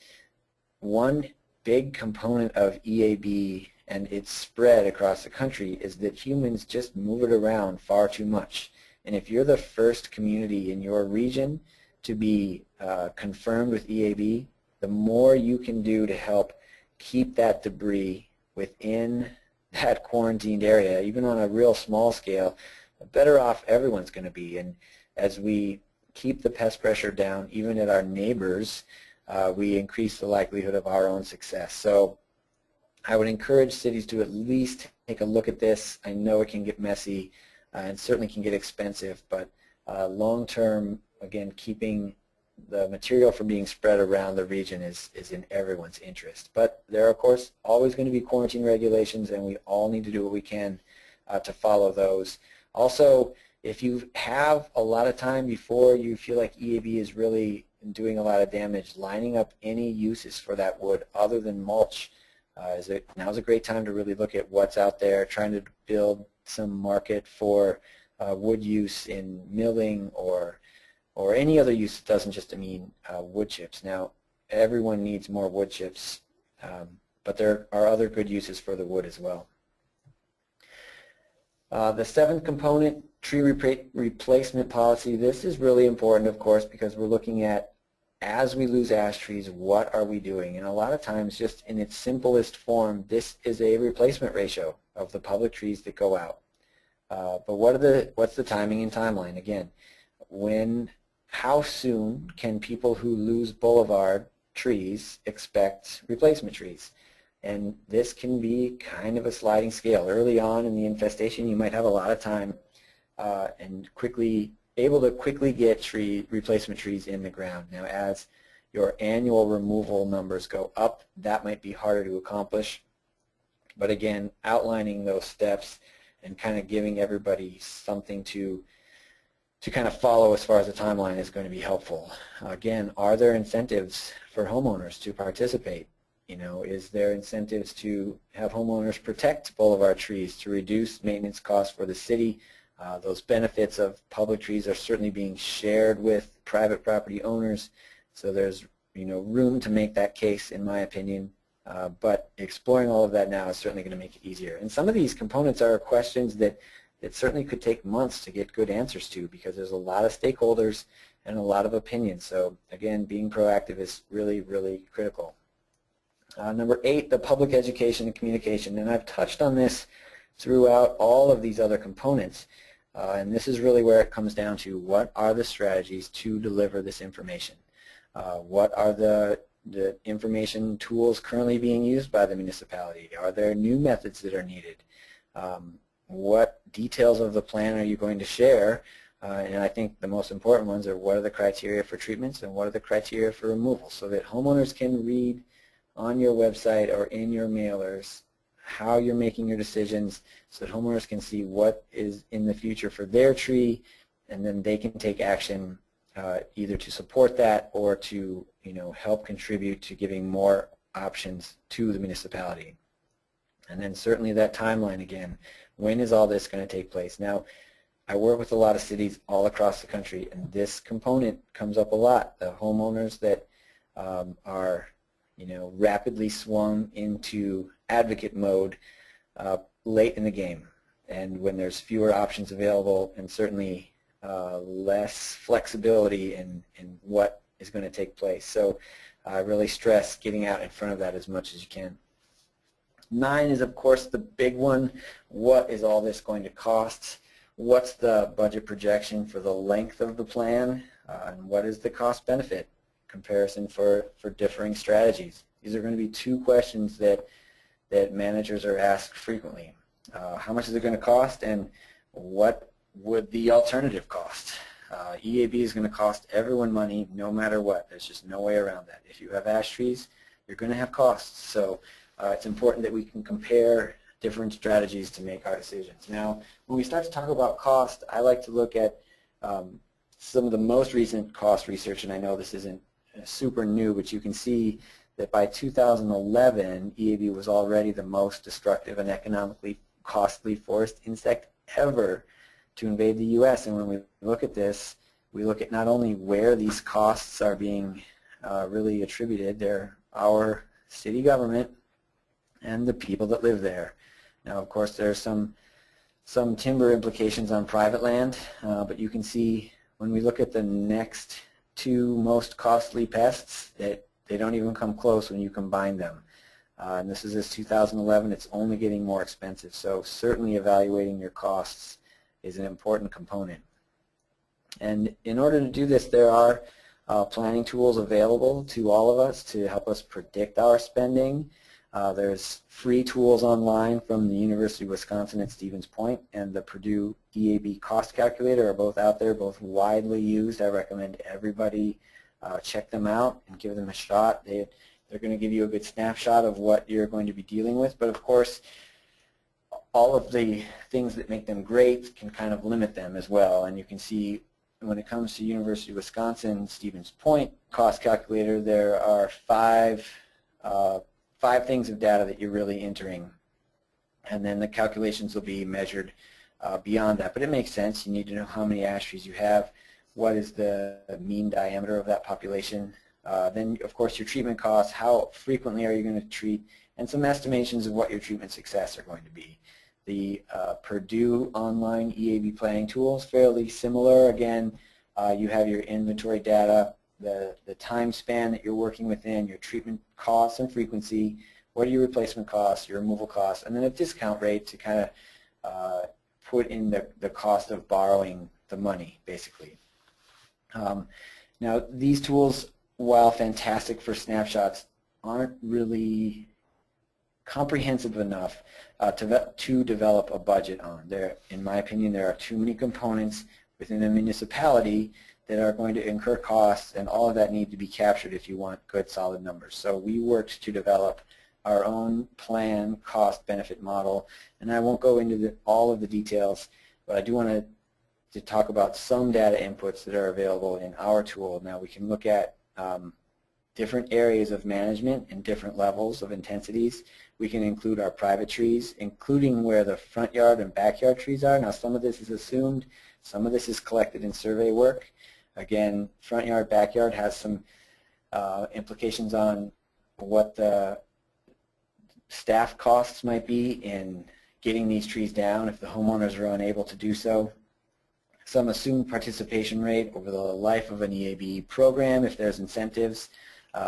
one big component of EAB and its spread across the country is that humans just move it around far too much. And if you're the first community in your region to be confirmed with EAB, the more you can do to help keep that debris within that quarantined area, even on a real small scale, the better off everyone's going to be. And as we keep the pest pressure down, even at our neighbors, we increase the likelihood of our own success. So I would encourage cities to at least take a look at this. I know it can get messy and certainly can get expensive, but long-term, again, keeping the material from being spread around the region is in everyone's interest. But there are, of course, always going to be quarantine regulations, and we all need to do what we can to follow those. Also, if you have a lot of time before you feel like EAB is really doing a lot of damage, lining up any uses for that wood other than mulch, now's a great time to really look at what's out there, trying to build some market for wood use in milling or any other use that doesn't just mean wood chips. Now, everyone needs more wood chips, but there are other good uses for the wood as well. The seventh component, tree replacement policy. This is really important, of course, because we're looking at, as we lose ash trees, what are we doing? And a lot of times, just in its simplest form, this is a replacement ratio of the public trees that go out. But what's the timing and timeline? Again, how soon can people who lose boulevard trees expect replacement trees? And this can be kind of a sliding scale. Early on in the infestation, you might have a lot of time and able to quickly get replacement trees in the ground. Now, as your annual removal numbers go up, that might be harder to accomplish. But again, outlining those steps and kind of giving everybody something to kind of follow as far as the timeline is going to be helpful. Again, are there incentives for homeowners to participate? You know, is there incentives to have homeowners protect boulevard trees to reduce maintenance costs for the city? Those benefits of public trees are certainly being shared with private property owners, so there's, you know, room to make that case, in my opinion. But exploring all of that now is certainly going to make it easier. And some of these components are questions that certainly could take months to get good answers to, because there's a lot of stakeholders and a lot of opinions. So again, being proactive is really, really critical. Number 8, the public education and communication. And I've touched on this throughout all of these other components. And this is really where it comes down to, what are the strategies to deliver this information? What are the information tools currently being used by the municipality? Are there new methods that are needed? What details of the plan are you going to share? And I think the most important ones are, what are the criteria for treatments and what are the criteria for removal, so that homeowners can read on your website or in your mailers how you're making your decisions, so that homeowners can see what is in the future for their tree, and then they can take action either to support that or to, you know, help contribute to giving more options to the municipality. And then certainly that timeline again. When is all this going to take place? Now, I work with a lot of cities all across the country, and this component comes up a lot. The homeowners that are, rapidly swung into advocate mode late in the game, and when there's fewer options available, and certainly less flexibility in what is going to take place. So I really stress getting out in front of that as much as you can. 9 is, of course, the big one. What is all this going to cost? What's the budget projection for the length of the plan? And what is the cost-benefit comparison for differing strategies? These are going to be 2 questions that managers are asked frequently. How much is it going to cost, and what would the alternative cost? EAB is going to cost everyone money no matter what. There's just no way around that. If you have ash trees, you're going to have costs. So it's important that we can compare different strategies to make our decisions. Now, when we start to talk about cost, I like to look at some of the most recent cost research, and I know this isn't super new, but you can see that by 2011, EAB was already the most destructive and economically costly forest insect ever to invade the U.S. And when we look at this, we look at not only where these costs are being really attributed, they're our city government and the people that live there. Now, of course, there are some timber implications on private land, but you can see when we look at the next 2 most costly pests that they don't even come close when you combine them. And this is 2011. It's only getting more expensive. So certainly evaluating your costs is an important component. And in order to do this, there are planning tools available to all of us to help us predict our spending. There's free tools online from the University of Wisconsin at Stevens Point and the Purdue EAB cost calculator are both out there, both widely used. I recommend everybody check them out and give them a shot. They're going to give you a good snapshot of what you're going to be dealing with, but of course all of the things that make them great can kind of limit them as well. And you can see when it comes to University of Wisconsin Stevens Point cost calculator, there are 5 things of data that you're really entering, and then the calculations will be measured beyond that. But it makes sense. You need to know how many ash trees you have, what is the mean diameter of that population, then of course your treatment costs, how frequently are you going to treat, and some estimations of what your treatment success are going to be. The Purdue online EAB planning tools, fairly similar. Again, you have your inventory data, the time span that you're working within, your treatment costs and frequency, what are your replacement costs, your removal costs, and then a discount rate to kind of put in the cost of borrowing the money, basically. Now, these tools, while fantastic for snapshots, aren't really comprehensive enough to develop a budget on. In my opinion, there are too many components within a municipality that are going to incur costs, and all of that need to be captured if you want good, solid numbers. So we worked to develop our own plan cost-benefit model, and I won't go into all of the details, but I do want to talk about some data inputs that are available in our tool. Now, we can look at different areas of management and different levels of intensities. We can include our private trees, including where the front yard and backyard trees are. Now, some of this is assumed, some of this is collected in survey work. Again, front yard, backyard has some implications on what the staff costs might be in getting these trees down if the homeowners are unable to do so. Some assumed participation rate over the life of an EAB program if there's incentives.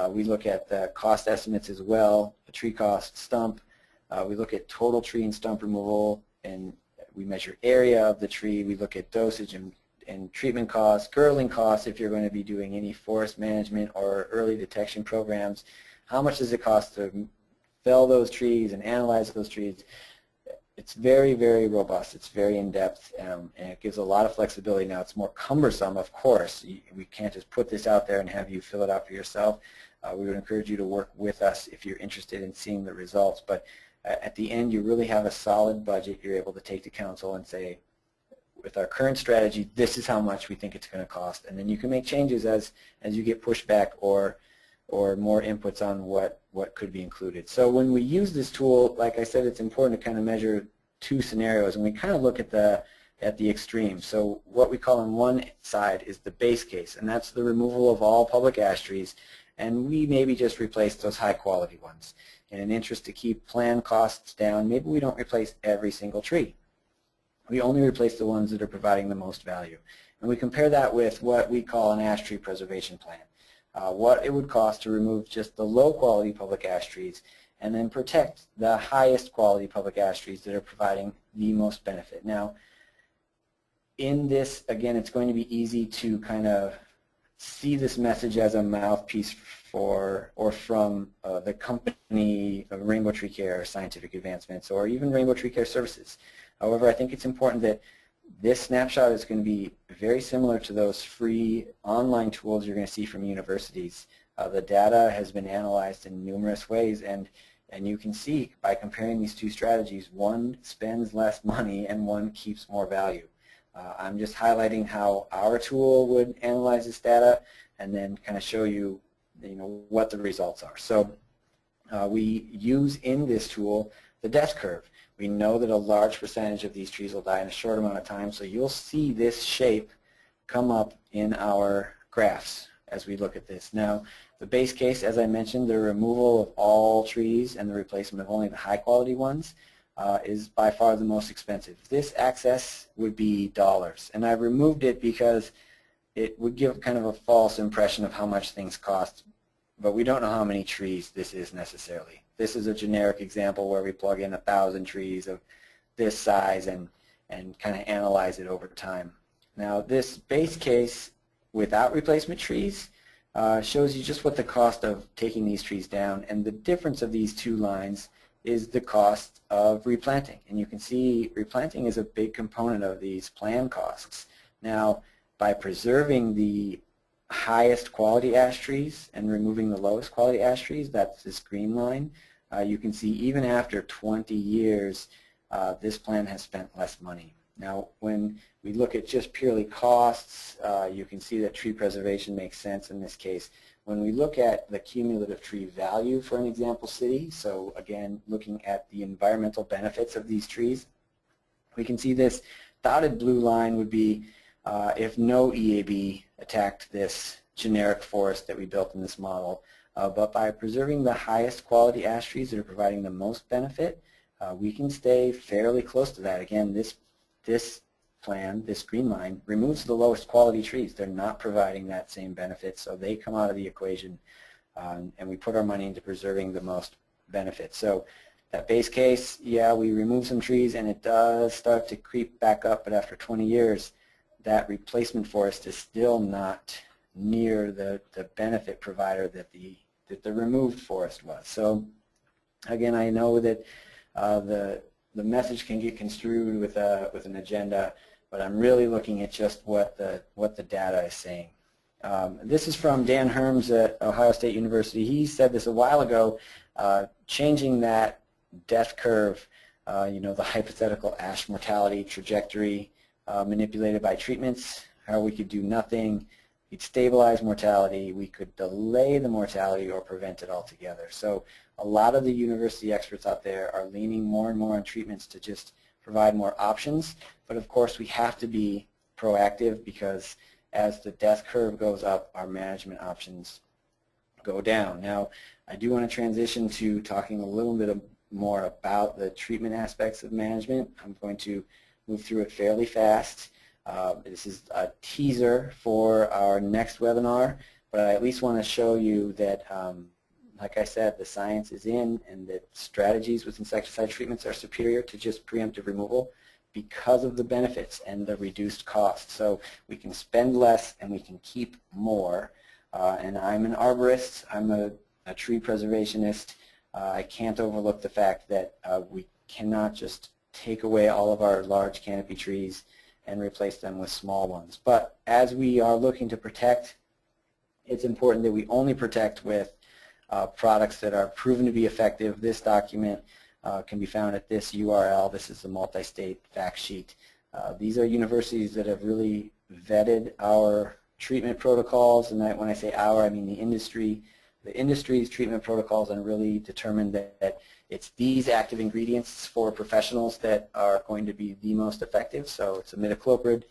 We look at the cost estimates as well, the tree cost, stump. We look at total tree and stump removal, and we measure area of the tree. We look at dosage and treatment costs, girdling costs if you're going to be doing any forest management or early detection programs. How much does it cost to fell those trees and analyze those trees? It's very, very robust. It's very in-depth, and it gives a lot of flexibility. Now, it's more cumbersome, of course. We can't just put this out there and have you fill it out for yourself. We would encourage you to work with us if you're interested in seeing the results. But at the end, you really have a solid budget you're able to take to council and say, with our current strategy, this is how much we think it's going to cost. And then you can make changes as you get pushback or more inputs on what could be included. So when we use this tool, like I said, it's important to kind of measure 2 scenarios, and we kind of look at the at the extreme. So what we call on one side is the base case, and that's the removal of all public ash trees, and we maybe just replace those high quality ones. In an interest to keep plan costs down, maybe we don't replace every single tree. We only replace the ones that are providing the most value. And we compare that with what we call an ash tree preservation plan. What it would cost to remove just the low quality public ash trees and then protect the highest quality public ash trees that are providing the most benefit. Now, in this, again, it's going to be easy to kind of see this message as a mouthpiece for or from the company of Rainbow Tree Care Scientific Advancements or even Rainbow Tree Care Services. However, I think it's important that this snapshot is going to be very similar to those free online tools you're going to see from universities. The data has been analyzed in numerous ways, and you can see by comparing these two strategies, one spends less money and one keeps more value. I'm just highlighting how our tool would analyze this data and then kind of show you, what the results are. So we use in this tool the death curve. We know that a large percentage of these trees will die in a short amount of time, so you'll see this shape come up in our graphs as we look at this. Now, the base case, as I mentioned, the removal of all trees and the replacement of only the high quality ones is by far the most expensive. This axis would be dollars, and I've removed it because it would give kind of a false impression of how much things cost, but we don't know how many trees this is necessarily. This is a generic example where we plug in 1,000 trees of this size and kind of analyze it over time. Now, this base case without replacement trees shows you just what the cost of taking these trees down, and the difference of these two lines is the cost of replanting. And you can see replanting is a big component of these plan costs. Now, by preserving the highest quality ash trees and removing the lowest quality ash trees, that's this green line, you can see even after 20 years, this plan has spent less money. Now, when we look at just purely costs, you can see that tree preservation makes sense in this case. When we look at the cumulative tree value for an example city, so again, looking at the environmental benefits of these trees, we can see this dotted blue line would be if no EAB attacked this generic forest that we built in this model. But by preserving the highest quality ash trees that are providing the most benefit, we can stay fairly close to that. Again, this plan, this green line, removes the lowest quality trees. They're not providing that same benefit, so they come out of the equation, and we put our money into preserving the most benefit. So that base case, yeah, we remove some trees and it does start to creep back up, but after 20 years, that replacement forest is still not near the benefit provider that the removed forest was. So again, I know that the message can get construed with an agenda, but I'm really looking at just what the data is saying. This is from Dan Herms at Ohio State University. He said this a while ago, changing that death curve, the hypothetical ash mortality trajectory manipulated by treatments, how we could do nothing. We'd stabilize mortality, we could delay the mortality or prevent it altogether. So a lot of the university experts out there are leaning more and more on treatments to just provide more options, but of course we have to be proactive because as the death curve goes up, our management options go down. Now, I do want to transition to talking a little bit more about the treatment aspects of management. I'm going to move through it fairly fast. This is a teaser for our next webinar, but I at least want to show you that, like I said, the science is in and that strategies with insecticide treatments are superior to just preemptive removal because of the benefits and the reduced cost. So we can spend less and we can keep more. And I'm an arborist, I'm a tree preservationist. I can't overlook the fact that we cannot just take away all of our large canopy trees and replace them with small ones. But as we are looking to protect, it's important that we only protect with products that are proven to be effective. This document can be found at this URL. This is the multi-state fact sheet. These are universities that have really vetted our treatment protocols, and when I say our, I mean the industry. The industry's treatment protocols and really determined that it's these active ingredients for professionals that are going to be the most effective. So it's imidacloprid,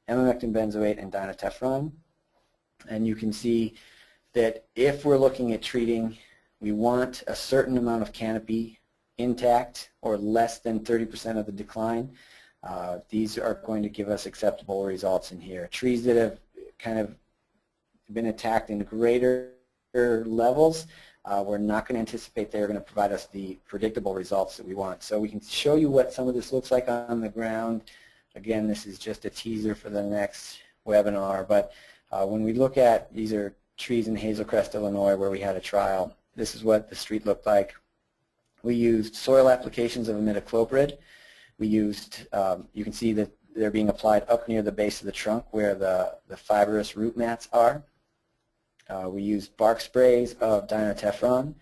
emamectin benzoate, and dinotefuran. And you can see that if we're looking at treating, we want a certain amount of canopy intact or less than 30% of the decline. These are going to give us acceptable results in here. Trees that have kind of been attacked in greater levels, we're not going to anticipate they're going to provide us the predictable results that we want. So we can show you what some of this looks like on the ground. Again, this is just a teaser for the next webinar, but when we look at, these are trees in Hazel Crest, Illinois, where we had a trial. This is what the street looked like. We used soil applications of imidacloprid. We used, you can see that they're being applied up near the base of the trunk where the fibrous root mats are. We used bark sprays of dinotefuran,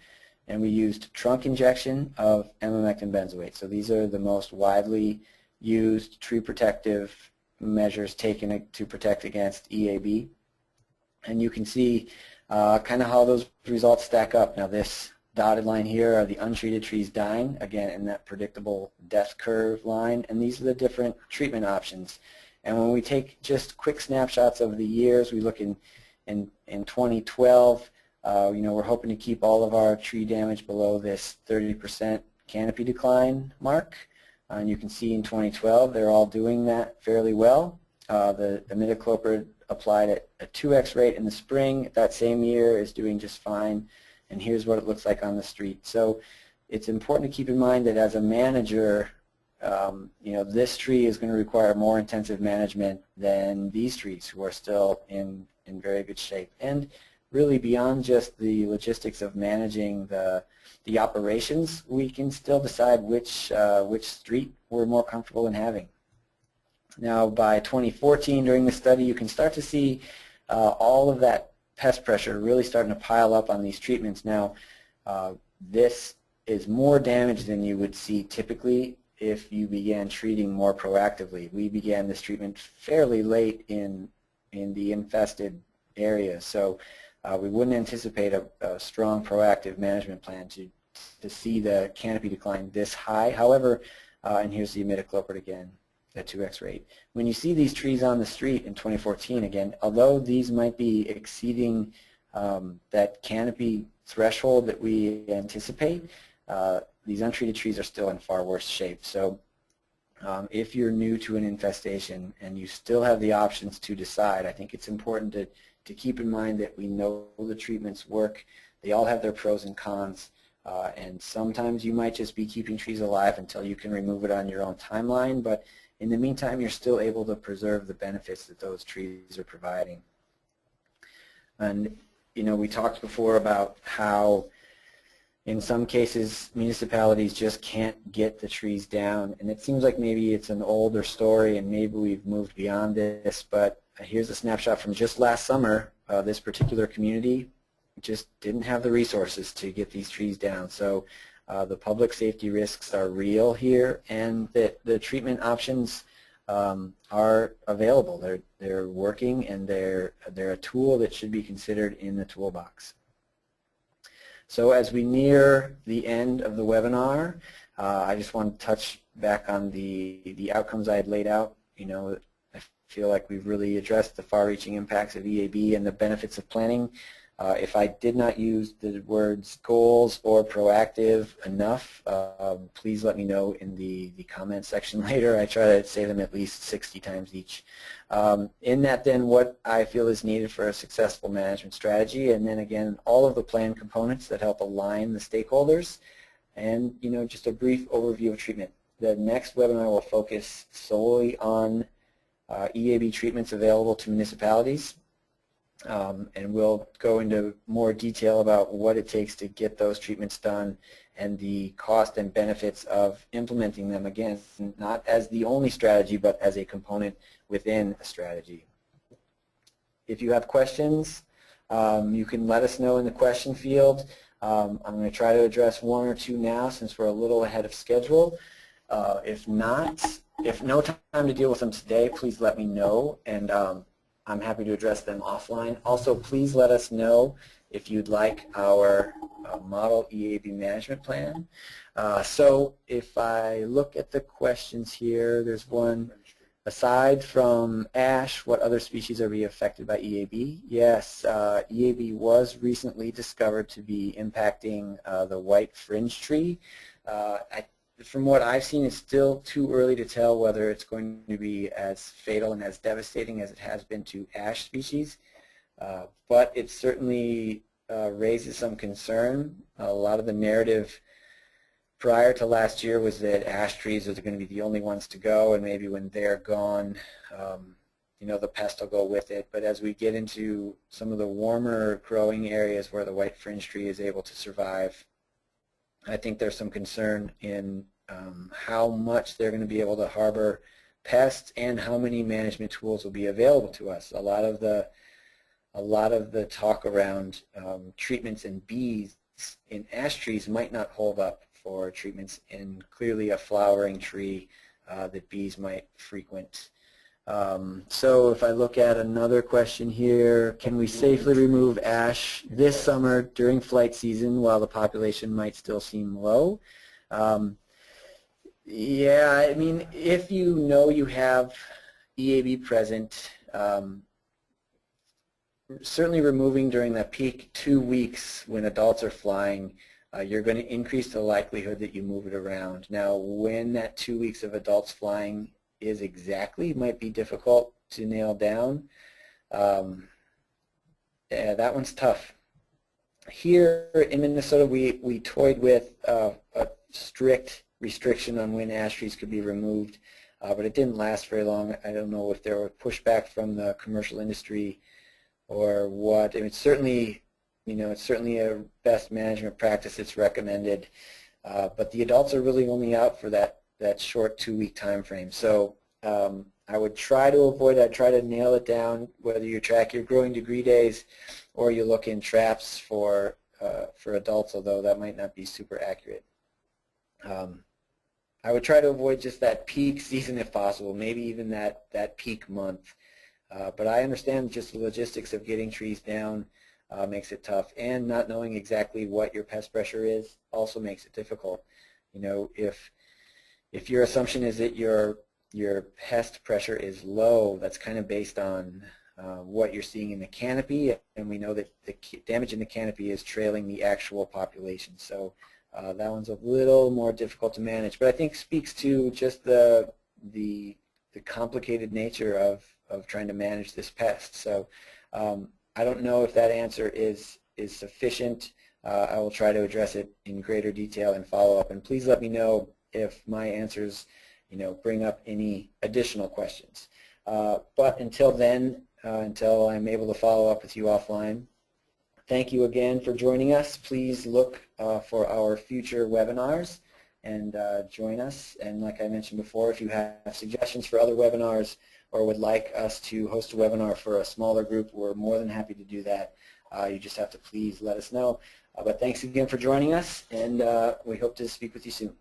and we used trunk injection of emamectin benzoate. So these are the most widely used tree protective measures taken to protect against EAB. And you can see kind of how those results stack up. Now this dotted line here are the untreated trees dying, again in that predictable death curve line, and these are the different treatment options. And when we take just quick snapshots of the years, we look in 2012, we're hoping to keep all of our tree damage below this 30% canopy decline mark. And you can see in 2012 they're all doing that fairly well. The imidacloprid applied at a 2x rate in the spring that same year is doing just fine, and here's what it looks like on the street. So it's important to keep in mind that as a manager, this tree is going to require more intensive management than these trees who are still in very good shape. And really beyond just the logistics of managing the operations, we can still decide which street we're more comfortable in having. Now by 2014 during the study, you can start to see all of that pest pressure really starting to pile up on these treatments. Now this is more damage than you would see typically if you began treating more proactively. We began this treatment fairly late in the infested area, so we wouldn't anticipate a strong proactive management plan to see the canopy decline this high. However, and here's the imidacloprid again at 2x rate. When you see these trees on the street in 2014 again, although these might be exceeding that canopy threshold that we anticipate, these untreated trees are still in far worse shape. So if you're new to an infestation and you still have the options to decide, I think it's important to keep in mind that we know the treatments work. They all have their pros and cons, and sometimes you might just be keeping trees alive until you can remove it on your own timeline, but in the meantime you're still able to preserve the benefits that those trees are providing. And we talked before about how in some cases municipalities just can't get the trees down, and it seems like maybe it's an older story and maybe we've moved beyond this, but here's a snapshot from just last summer. This particular community just didn't have the resources to get these trees down. So the public safety risks are real here, and that the treatment options are available. They're working, and they're a tool that should be considered in the toolbox. So as we near the end of the webinar, I just want to touch back on the outcomes I had laid out. I feel like we've really addressed the far-reaching impacts of EAB and the benefits of planning. If I did not use the words goals or proactive enough, please let me know in the comment section later. I try to say them at least 60 times each. In that then, what I feel is needed for a successful management strategy, and then again all of the plan components that help align the stakeholders, and just a brief overview of treatment. The next webinar will focus solely on EAB treatments available to municipalities. And we'll go into more detail about what it takes to get those treatments done and the cost and benefits of implementing them, again, not as the only strategy, but as a component within a strategy. If you have questions, you can let us know in the question field. I'm going to try to address one or two now since we're a little ahead of schedule. If no time to deal with them today, please let me know, and I'm happy to address them offline. Also, please let us know if you'd like our model EAB management plan. So if I look at the questions here, there's one. Aside from ash, what other species are being affected by EAB? Yes, EAB was recently discovered to be impacting the white fringe tree. From what I've seen, it's still too early to tell whether it's going to be as fatal and as devastating as it has been to ash species, but it certainly raises some concern. A lot of the narrative prior to last year was that ash trees are going to be the only ones to go, and maybe when they're gone, you know, the pest will go with it. But as we get into some of the warmer growing areas where the white fringe tree is able to survive, I think there's some concern in how much they're going to be able to harbor pests and how many management tools will be available to us. A lot of the talk around treatments in bees in ash trees might not hold up for treatments in clearly a flowering tree that bees might frequent. So if I look at another question here, can we safely remove ash this summer during flight season while the population might still seem low? Yeah, I mean, if you know you have EAB present, certainly removing during that peak 2 weeks when adults are flying, you're going to increase the likelihood that you move it around. Now, when that 2 weeks of adults flying is exactly might be difficult to nail down. Yeah, that one's tough. Here in Minnesota, we toyed with a strict restriction on when ash trees could be removed, but it didn't last very long. I don't know if there were pushback from the commercial industry or what. I mean, it's certainly, you know, it's certainly a best management practice. It's recommended, but the adults are really only out for that short 2 week time frame. So I would try to avoid that, try to nail it down, whether you track your growing degree days or you look in traps for adults, although that might not be super accurate. I would try to avoid just that peak season if possible, maybe even that peak month. But I understand just the logistics of getting trees down makes it tough, and not knowing exactly what your pest pressure is also makes it difficult. You know, if your assumption is that your pest pressure is low, that's kind of based on what you're seeing in the canopy, and we know that the damage in the canopy is trailing the actual population. So that one's a little more difficult to manage, but I think speaks to just the complicated nature of trying to manage this pest. So I don't know if that answer is sufficient. I will try to address it in greater detail and follow up, and please let me know if my answers, you know, bring up any additional questions. But until then, until I'm able to follow up with you offline, thank you again for joining us. Please look for our future webinars and join us. And like I mentioned before, if you have suggestions for other webinars or would like us to host a webinar for a smaller group, we're more than happy to do that. You just have to please let us know. But thanks again for joining us, and we hope to speak with you soon.